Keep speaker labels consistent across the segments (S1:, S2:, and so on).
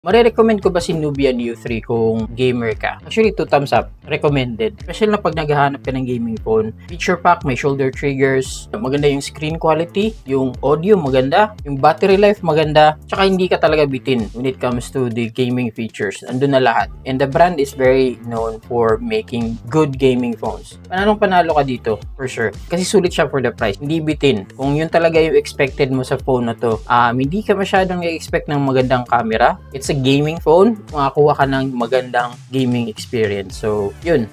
S1: Mare-recommend ko ba si Nubia Neo 3 kung gamer ka? Actually, 2 thumbs up. Recommended. Especially na pag naghahanap ka ng gaming phone. Feature pack, may shoulder triggers, maganda yung screen quality, yung audio maganda, yung battery life maganda, tsaka hindi ka talaga bitin when it comes to the gaming features. Andun na lahat. And the brand is very known for making good gaming phones. Panalo ka dito, for sure. Kasi sulit siya for the price. Hindi bitin. Kung yun talaga yung expected mo sa phone na to, hindi ka masyadong i-expect ng magandang camera. It's a gaming phone, makakuha ka ng magandang gaming experience. So, yun.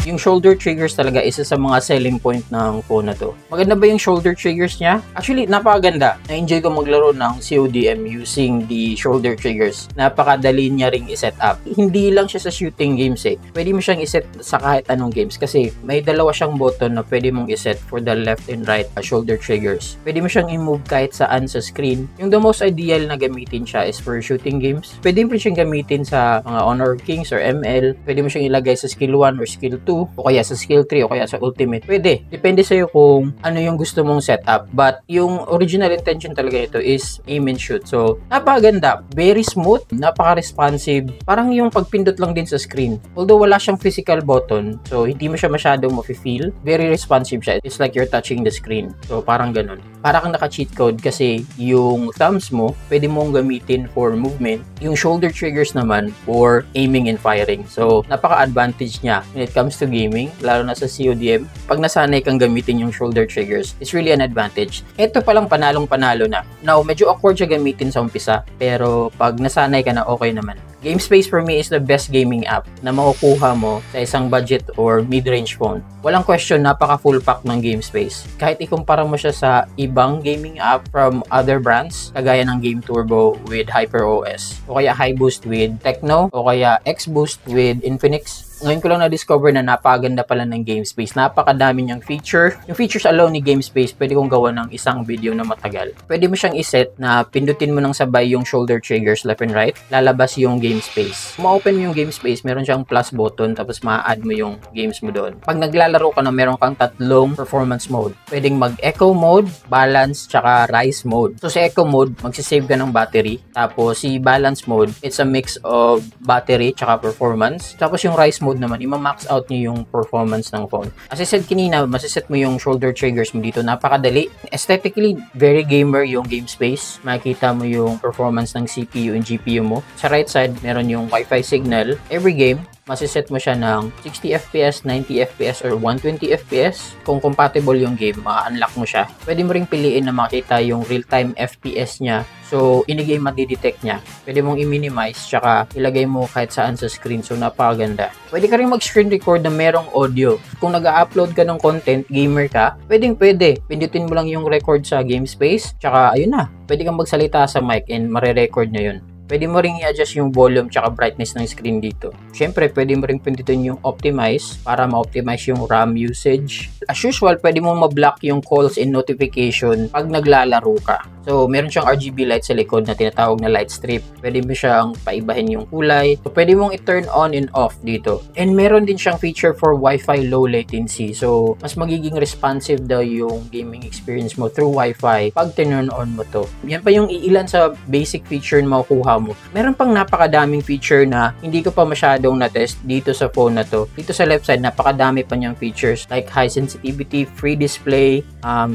S1: Yung shoulder triggers talaga isa sa mga selling point ng phone na to. Maganda ba yung shoulder triggers niya? Actually, napakaganda. Na-enjoy ko maglaro ng CODM using the shoulder triggers. Napakadali niya ring i-set up. Hindi lang siya sa shooting games eh. Pwede mo siyang i-set sa kahit anong games kasi may dalawa siyang button na pwede mong i-set for the left and right shoulder triggers. Pwede mo siyang i-move kahit saan sa screen. Yung the most ideal na gamitin siya is for shooting games. Pwede mo siyang gamitin sa mga Honor Kings or ML. Pwede mo siyang ilagay sa skill 1 or skill 2. O kaya sa skill 3 o kaya sa ultimate. Pwede. Depende sa'yo kung ano yung gusto mong setup. But yung original intention talaga ito is aim and shoot. So, napakaganda. Very smooth. Napaka-responsive. Parang yung pagpindot lang din sa screen. Although wala siyang physical button, so hindi mo siya masyadong mafe-feel. Very responsive siya. It's like you're touching the screen. So, parang ganun. Para kang naka-cheat code kasi yung thumbs mo, pwede mong gamitin for movement. Yung shoulder triggers naman for aiming and firing. So, napaka-advantage niya when it comes to gaming, lalo na sa CODM. Pag nasanay kang gamitin yung shoulder triggers, it's really an advantage. Ito palang panalong-panalo na. Now, medyo awkward siya gamitin sa umpisa, pero pag nasanay ka na, okay naman. GameSpace for me is the best gaming app na makukuha mo sa isang budget or mid-range phone. Walang question, napaka full pack ng GameSpace. Kahit ikumpara mo siya sa ibang gaming app from other brands, kagaya ng Game Turbo with HyperOS, o kaya HiBoost with Tecno, o kaya XBoost with Infinix. Ngayon ko lang na-discover na napakaganda pala ng GameSpace. Napakadami niyang feature. Yung features alone ni GameSpace, pwede kong gawa ng isang video na matagal. Pwede mo siyang iset na pindutin mo ng sabay yung shoulder triggers left and right. Lalabas yung GameSpace. Kung ma-open mo yung GameSpace, meron siyang plus button tapos ma-add mo yung games mo doon. Pag naglalaro ka na, meron kang tatlong performance mode. Pwedeng mag-echo mode, balance, tsaka rise mode. So sa echo mode, magsisave ka ng battery. Tapos si balance mode, it's a mix of battery tsaka performance. Tapos yung rise mode naman, ima-max out niyo yung performance ng phone. As I said kanina, masiset mo yung shoulder triggers mo dito. Napakadali. Aesthetically, very gamer yung GameSpace. Makikita mo yung performance ng CPU and GPU mo. Sa right side, meron yung Wi-Fi signal. Every game, masiset mo siya ng 60 FPS, 90 FPS, or 120 FPS. Kung compatible yung game, ma-unlock mo siya. Pwede mo ring piliin na makita yung real-time FPS niya. So, in-game madi-detect niya. Pwede mong i-minimize, tsaka ilagay mo kahit saan sa screen. So, napakaganda. Pwede ka rin mag-screen record na merong audio. Kung nag-upload ka ng content, gamer ka, pwede. Pindutin mo lang yung record sa GameSpace, tsaka ayun na. Pwede kang magsalita sa mic and mare-record na yun. Pwede mo ring i-adjust yung volume tsaka brightness ng screen dito. Siyempre, pwede mo ring pindutin yung optimize para ma-optimize yung RAM usage. As usual, pwede mo ma-block yung calls and notification pag naglalaro ka. So, meron siyang RGB light sa likod na tinatawag na light strip. Pwede mo siyang paibahin yung kulay. So, pwede mong i-turn on and off dito. And meron din siyang feature for Wi-Fi low latency. So, mas magiging responsive daw yung gaming experience mo through Wi-Fi pag turn on mo to. Yan pa yung ilan sa basic feature na makukuha mo. Meron pang napakadaming feature na hindi ko pa masyadong na-test dito sa phone na to. Dito sa left side, napakadami pa niyang features like high sensitivity, free display,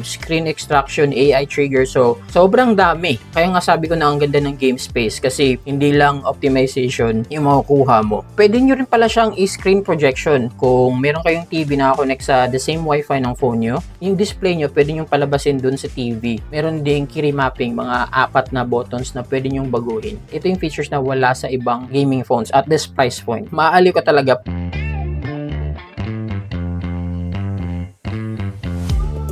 S1: screen extraction, AI trigger. So, sobrang dami. Kaya nga sabi ko na ang ganda ng GameSpace kasi hindi lang optimization yung makukuha mo. Pwede nyo rin pala siyang i-screen projection. Kung meron kayong TV na connect sa the same Wi-Fi ng phone nyo, yung display nyo pwede nyo palabasin dun sa TV. Meron ding key mapping, mga 4 na buttons na pwede nyong baguhin. Ito yung features na wala sa ibang gaming phones at this price point. Maaaliw ka talaga.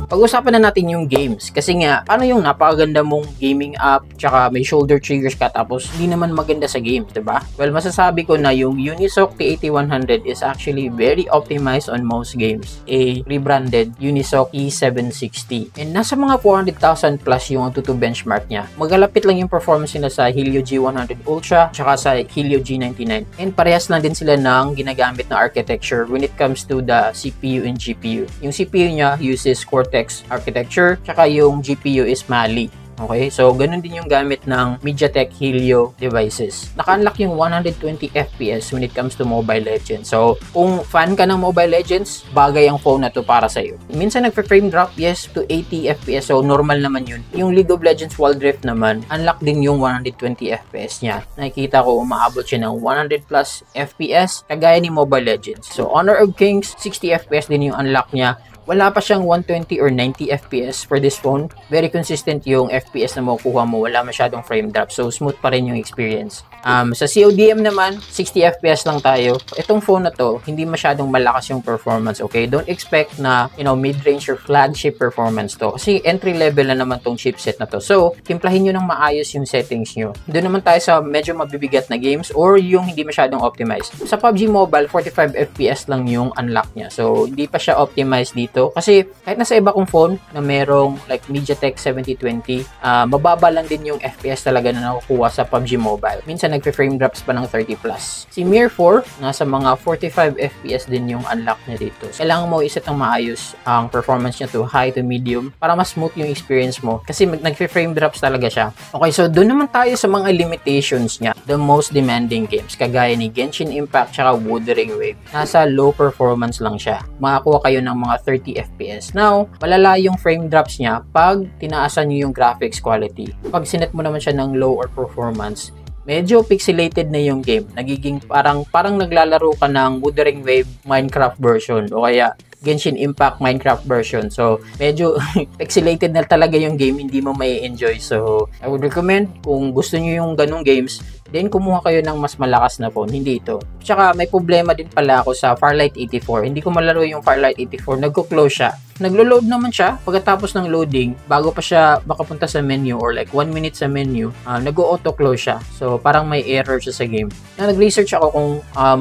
S1: Pag-usapan na natin yung games. Kasi nga, paano yung napakaganda mong gaming app, tsaka may shoulder triggers ka, tapos hindi naman maganda sa games, diba? Well, masasabi ko na yung Unisoc T8100 is actually very optimized on most games. A rebranded Unisoc E760. And nasa mga 400,000 plus yung Antutu benchmark niya. Magalapit lang yung performance nila sa Helio G100 Ultra, tsaka sa Helio G99. And parehas lang din sila ng ginagamit na architecture when it comes to the CPU and GPU. Yung CPU niya uses Cortex Cortex architecture, tsaka yung GPU is Mali. Okay, so ganun din yung gamit ng MediaTek Helio devices. Naka-unlock yung 120 FPS when it comes to Mobile Legends. So, kung fan ka ng Mobile Legends, bagay ang phone na to para sa'yo. Minsan nagpa-frame drop, yes, to 80 FPS. So, normal naman yun. Yung League of Legends Wild Rift naman, unlock din yung 120 FPS niya. Nakikita ko, umaabot siya ng 100 plus FPS, kagaya ni Mobile Legends. So, Honor of Kings, 60 FPS din yung unlock niya. Wala pa siyang 120 or 90 FPS for this phone. Very consistent yung FPS na makukuha mo. Wala masyadong frame drop. So, smooth pa rin yung experience. Sa CODM naman, 60 FPS lang tayo. Itong phone na to, hindi masyadong malakas yung performance, okay? Don't expect na, mid-range or flagship performance to. Kasi entry level na naman tong chipset na to. So, timplahin nyo ng maayos yung settings nyo. Doon naman tayo sa medyo mabibigat na games or yung hindi masyadong optimized. Sa PUBG Mobile, 45 FPS lang yung unlock niya. So, hindi pa siya optimized dito. Kasi kahit nasa iba kong phone na merong like MediaTek 7020, mababa lang din yung FPS talaga na nakukuha sa PUBG Mobile. Minsan nagpe-frame drops pa ng 30 plus. Si Mir 4, nasa mga 45 FPS din yung unlock niya dito. Kailangan mo iset ng maayos ang performance niya to high to medium para mas smooth yung experience mo. Kasi nagpe-frame drops talaga siya. Okay, so doon naman tayo sa mga limitations niya. The most demanding games, kagaya ni Genshin Impact tsaka Wuthering Wave. Nasa low performance lang siya. Makakuha kayo ng mga 30 FPS. Now, malala yung frame drops niya pag tinaasan nyo yung graphics quality. Pag sinet mo naman siya ng low or performance, medyo pixelated na yung game. Nagiging parang naglalaro ka ng Wuthering Wave Minecraft version o kaya Genshin Impact Minecraft version. So, medyo pixelated na talaga yung game, hindi mo may enjoy. So, I would recommend kung gusto nyo yung ganung games, then kumuha kayo ng mas malakas na phone, hindi ito. Tsaka may problema din pala ako sa Firelight 84. Hindi ko malaro yung Firelight 84, nagko-close siya. Naglo-load naman siya, pagkatapos ng loading, bago pa siya makapunta sa menu or like 1 minute sa menu, nag-auto-close siya. So, parang may error siya sa game. Na nag-research ako kung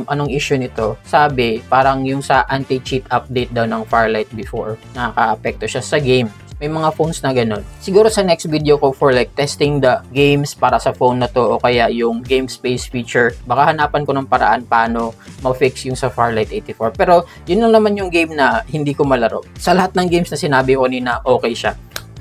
S1: anong issue nito. Sabi, parang yung sa anti-cheat update daw ng Firelight before, nakaka-apekto siya sa game. May mga phones na ganun. Siguro sa next video ko for like testing the games para sa phone na to o kaya yung game space feature, baka hanapan ko ng paraan paano ma-fix yung sa Firelight 84. Pero yun lang naman yung game na hindi ko malaro. Sa lahat ng games na sinabi ko kanina, okay siya.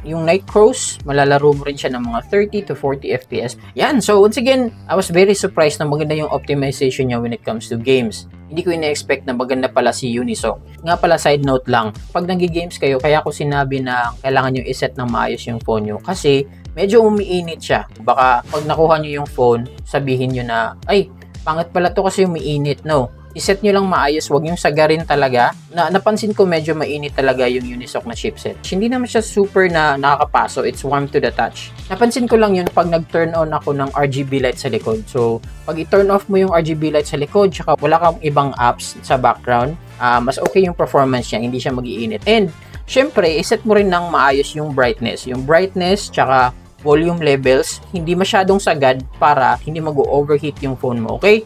S1: Yung Night Crows, malalaro mo rin siya ng mga 30 to 40 FPS. Yan. So, once again, I was very surprised na maganda yung optimization niya when it comes to games. Hindi ko ina-expect na maganda pala si Unisoc. Nga pala, side note lang, pag nag-games kayo, kaya ko sinabi na kailangan nyo iset ng maayos yung phone nyo. Kasi, medyo umiinit siya. Baka, pag nakuha nyo yung phone, sabihin nyo na, ay, pangit pala to kasi umiinit. No. Iset nyo lang maayos, huwag yung sagarin talaga. Napansin ko medyo mainit talaga yung Unisoc na chipset. Hindi naman siya super na nakakapaso, it's warm to the touch. Napansin ko lang yun pag nag-turn on ako ng RGB light sa likod. So, pag i-turn off mo yung RGB light sa likod, tsaka wala kang ibang apps sa background, mas okay yung performance niya, hindi siya mag-iinit. And, syempre, iset mo rin ng maayos yung brightness. Yung brightness, tsaka volume levels, hindi masyadong sagad para hindi mag-overheat yung phone mo, okay?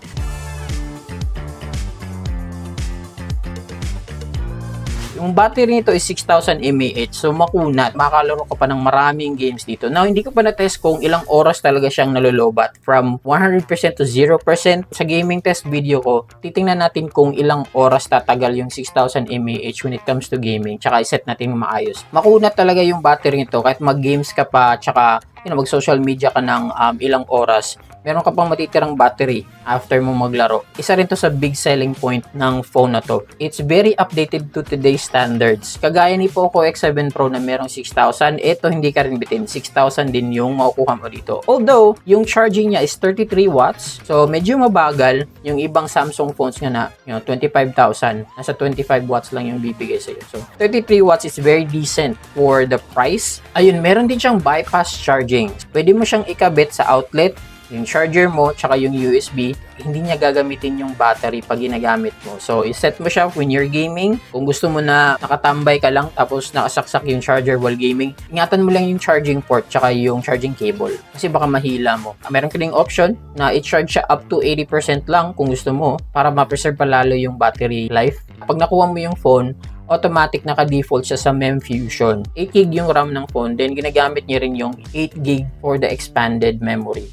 S1: Yung battery nito is 6,000 mAh. So, makunat. Makakalaro ka pa ng maraming games dito. Now, hindi ko pa na-test kung ilang oras talaga siyang nalolobat. From 100% to 0%. Sa gaming test video ko, titingnan natin kung ilang oras tatagal yung 6,000 mAh when it comes to gaming. Tsaka iset natin maayos. Makunat talaga yung battery nito. Kahit mag-games ka pa, tsaka mag-social media ka ng ilang oras, meron ka pang matitirang battery after mo maglaro. Isa rin to sa big selling point ng phone na to. It's very updated to today's standards. Kagaya ni Poco X7 Pro na merong 6,000, ito hindi ka rin bitin. 6,000 din yung makukuha mo dito. Although, yung charging niya is 33 watts. So, medyo mabagal. Yung ibang Samsung phones nga na, 25,000. Nasa 25 watts lang yung bibigay sa'yo. So, 33 watts is very decent for the price. Ayun, meron din siyang bypass charging. Pwede mo siyang ikabit sa outlet, yung charger mo, tsaka yung USB, hindi niya gagamitin yung battery pag ginagamit mo. So, iset mo siya when you're gaming. Kung gusto mo na nakatambay ka lang tapos nakasaksak yung charger while gaming, ingatan mo lang yung charging port tsaka yung charging cable. Kasi baka mahila mo. Meron ka ding option na i-charge siya up to 80% lang kung gusto mo para ma-preserve palalo yung battery life. Pag nakuha mo yung phone, automatic naka-default siya sa MEMfusion. 8GB yung RAM ng phone, then ginagamit niya rin yung 8GB for the expanded memory.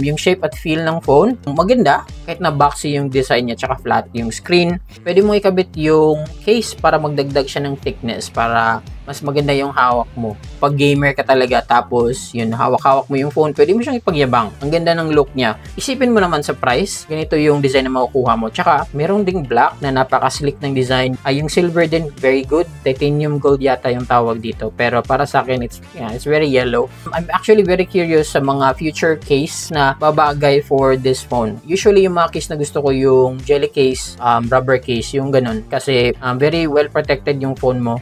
S1: Yung shape at feel ng phone, maganda. Kahit na boxy yung design niya, tsaka flat yung screen. Pwede mo ikabit yung case para magdagdag siya ng thickness, para mas maganda yung hawak mo. Pag gamer ka talaga, tapos yun, hawak-hawak mo yung phone, pwede mo siyang ipagyabang. Ang ganda ng look niya. Isipin mo naman sa price, ganito yung design na makukuha mo. Tsaka, meron ding black na napaka-slick ng design. Yung silver din, very good. Titanium gold yata yung tawag dito. Pero para sa akin, it's very yellow. I'm actually very curious sa mga future case na babagay for this phone. Usually, yung mga case na gusto ko yung jelly case, rubber case, yung ganun. Kasi, very well protected yung phone mo.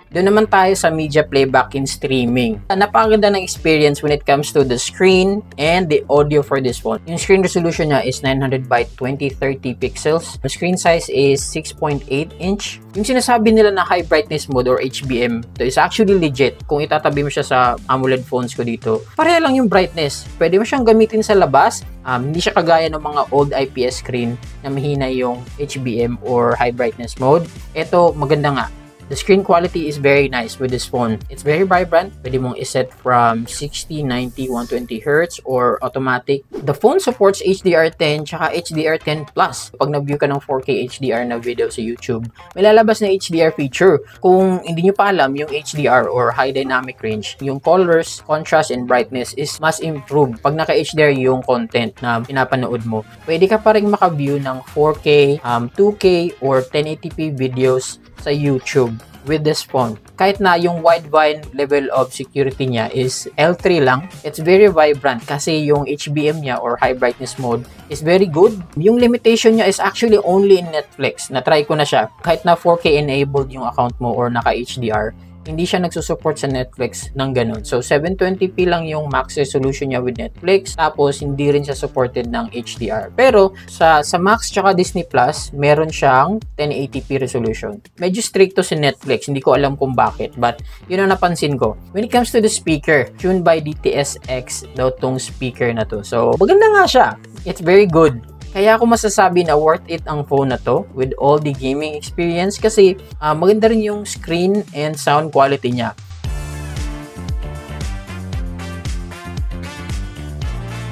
S1: Doon naman tayo sa media playback in streaming. Napakaganda ng experience when it comes to the screen and the audio for this phone. Yung screen resolution niya is 900 by 2030 pixels. The screen size is 6.8 inch. Yung sinasabi nila na high brightness mode or HBM, ito is actually legit. Kung itatabi mo siya sa AMOLED phones ko dito, pareha lang yung brightness. Pwede mo siyang gamitin sa labas. Hindi siya kagaya ng mga old IPS screen na mahina yung HBM or high brightness mode. Ito, maganda nga. The screen quality is very nice with this phone. It's very vibrant. Pwede mong iset from 60, 90, 120 Hz or automatic. The phone supports HDR10 tsaka HDR10+. Pag nag-view ka ng 4K HDR na video sa YouTube, may lalabas na HDR feature. Kung hindi nyo pa alam, yung HDR or High Dynamic Range, yung colors, contrast, and brightness is mas improved pag naka-HDR yung content na pinapanood mo. Pwede ka pa rin maka-view ng 4K, 2K, or 1080p videos sa YouTube with this phone. Kahit na yung wideband level of security niya is L3 lang, it's very vibrant kasi yung HBM niya or high brightness mode is very good. Yung limitation niya is actually only in Netflix. Na-try ko na siya. Kahit na 4K enabled yung account mo or naka-HDR, hindi siya nagsusupport sa Netflix ng ganun. So, 720p lang yung max resolution niya with Netflix. Tapos, hindi rin siya supported ng HDR. Pero, sa Max tsaka Disney Plus, meron siyang 1080p resolution. Medyo stricto si Netflix. Hindi ko alam kung bakit. But, yun ang napansin ko. When it comes to the speaker, tuned by DTS-X daw tong speaker na to. So, maganda nga siya. It's very good. Kaya ako masasabi na worth it ang phone na to with all the gaming experience kasi maganda rin yung screen and sound quality niya.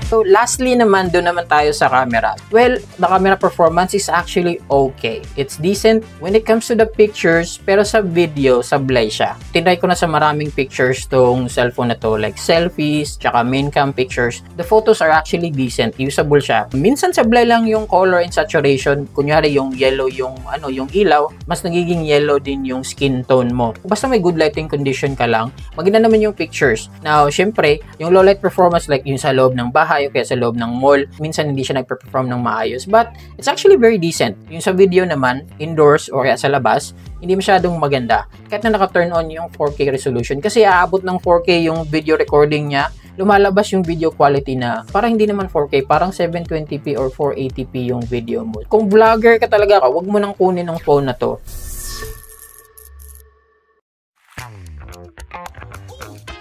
S1: So, lastly naman, doon naman tayo sa camera. Well, the camera performance is actually okay. It's decent when it comes to the pictures, pero sa video, sablay siya. Tinry ko na sa maraming pictures tong cellphone na to, like selfies, tsaka main cam pictures. The photos are actually decent, usable siya. Minsan sablay lang yung color and saturation. Kunyari yung yellow, yung ilaw, mas nagiging yellow din yung skin tone mo. Basta may good lighting condition ka lang, maganda naman yung pictures. Now, syempre, yung low light performance like yung sa loob ng bahay, o kaya sa loob ng mall, minsan hindi siya nagpe-perform ng maayos, but it's actually very decent. Yung sa video naman, indoors o kaya sa labas, hindi masyadong maganda. Kahit na naka-turn on yung 4K resolution, kasi aabot ng 4K yung video recording niya, lumalabas yung video quality na parang hindi naman 4K, parang 720p or 480p yung video mo. Kung vlogger ka talaga, wag mo nang kunin ng phone na to.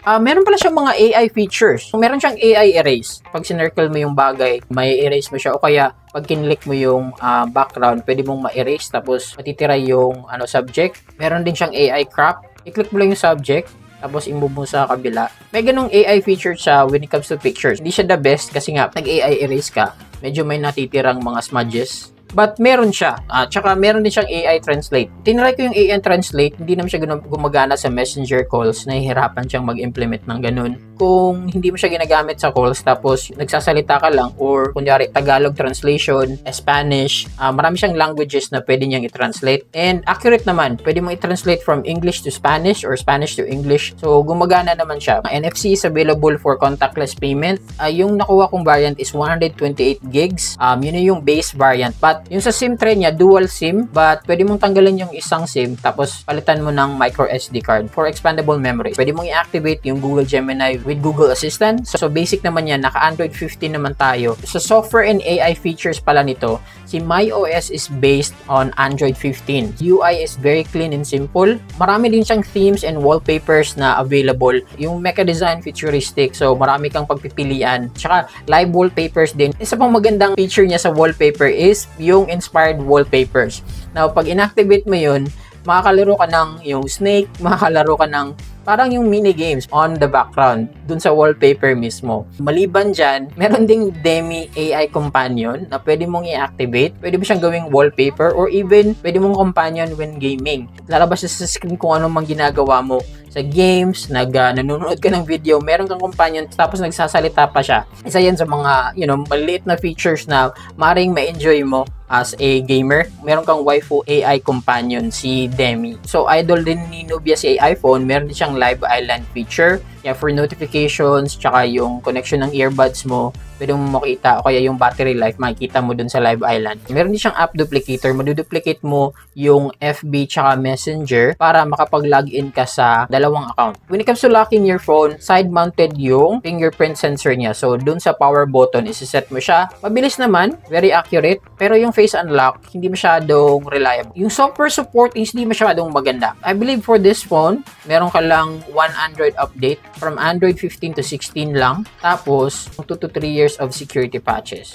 S1: Meron pala siyang mga AI features. Meron siyang AI erase. Pag sinircle mo yung bagay, may erase mo siya. O kaya, pag kinlik mo yung background, pwede mong ma-erase. Tapos, matitira yung subject. Meron din siyang AI crop. I-click mo lang yung subject. Tapos, i-move mo sa kabila. May ganong AI feature siya when it comes to pictures. Hindi siya the best kasi nga, nag-AI erase ka. Medyo may natitirang mga smudges. But meron siya. Tsaka meron din siyang AI Translate. Tinry ko yung AI Translate, hindi naman siya gumagana sa messenger calls. Nahihirapan siyang mag-implement ng ganun. Kung hindi mo siya ginagamit sa calls, tapos nagsasalita ka lang, or kunyari Tagalog translation, Spanish, marami siyang languages na pwede niyang i-translate. And accurate naman, pwede mo i-translate from English to Spanish or Spanish to English. So, gumagana naman siya. NFC is available for contactless payment. Yung nakuha kong variant is 128 gigs. Yun yung base variant. But yung sa SIM tray niya, dual SIM, but pwede mong tanggalin yung isang SIM tapos palitan mo ng micro SD card for expandable memory. Pwede mong i-activate yung Google Gemini with Google Assistant. So basic naman yan, naka Android 15 naman tayo. Sa software and AI features pala nito, si MyOS is based on Android 15. UI is very clean and simple. Marami din siyang themes and wallpapers na available. Yung mecha design futuristic, so marami kang pagpipilian. Tsaka live wallpapers din. Isa pang magandang feature niya sa wallpaper is yung inspired wallpapers. Now, pag inactivate mo yun, makakalaro ka ng yung snake, makakalaro ka ng parang yung mini games on the background dun sa wallpaper mismo. Maliban dyan, meron ding Demi AI companion na pwede mong i-activate. Pwede mo siyang gawing wallpaper or even pwede mong companion when gaming. Lalabas siya sa screen kung anong mang ginagawa mo sa games, nanonood ka ng video, meron kang companion, tapos nagsasalita pa siya. Isa yan sa mga, maliit na features na maaaring ma-enjoy mo as a gamer. Meron kang waifu AI companion, si Demi. So, idol din ni Nubia si iPhone. Meron din siyang Live Island feature. Kaya for notifications, tsaka yung connection ng earbuds mo, pwede mo makita, o kaya yung battery life, makikita mo dun sa Live Island. Meron din siyang app duplicator. Maduduplicate mo yung FB tsaka Messenger para makapag-login ka sa dalawang account. When it comes to locking your phone, side-mounted yung fingerprint sensor niya. So, dun sa power button, isiset mo siya. Mabilis naman, very accurate, pero yung face unlock, hindi masyadong reliable. Yung software support is hindi masyadong maganda. I believe for this phone, meron ka lang 100 update from Android 15 to 16 lang. Tapos, 2 to 3 years of security patches.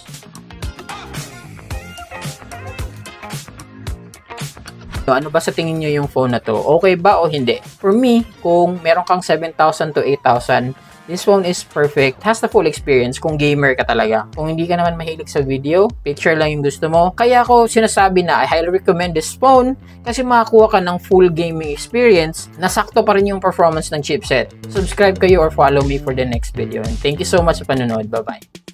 S1: So, ano ba sa tingin nyo yung phone na to? Okay ba o hindi? For me, kung meron kang 7,000 to 8,000, this phone is perfect. Has the full experience kung gamer ka talaga. Kung hindi ka naman mahilig sa video, picture lang yung gusto mo. Kaya ako sinasabi na I highly recommend this phone kasi makakuha ka ng full gaming experience na sakto pa rin yung performance ng chipset. Subscribe kayo or follow me for the next video. And thank you so much sa panonood. Bye-bye.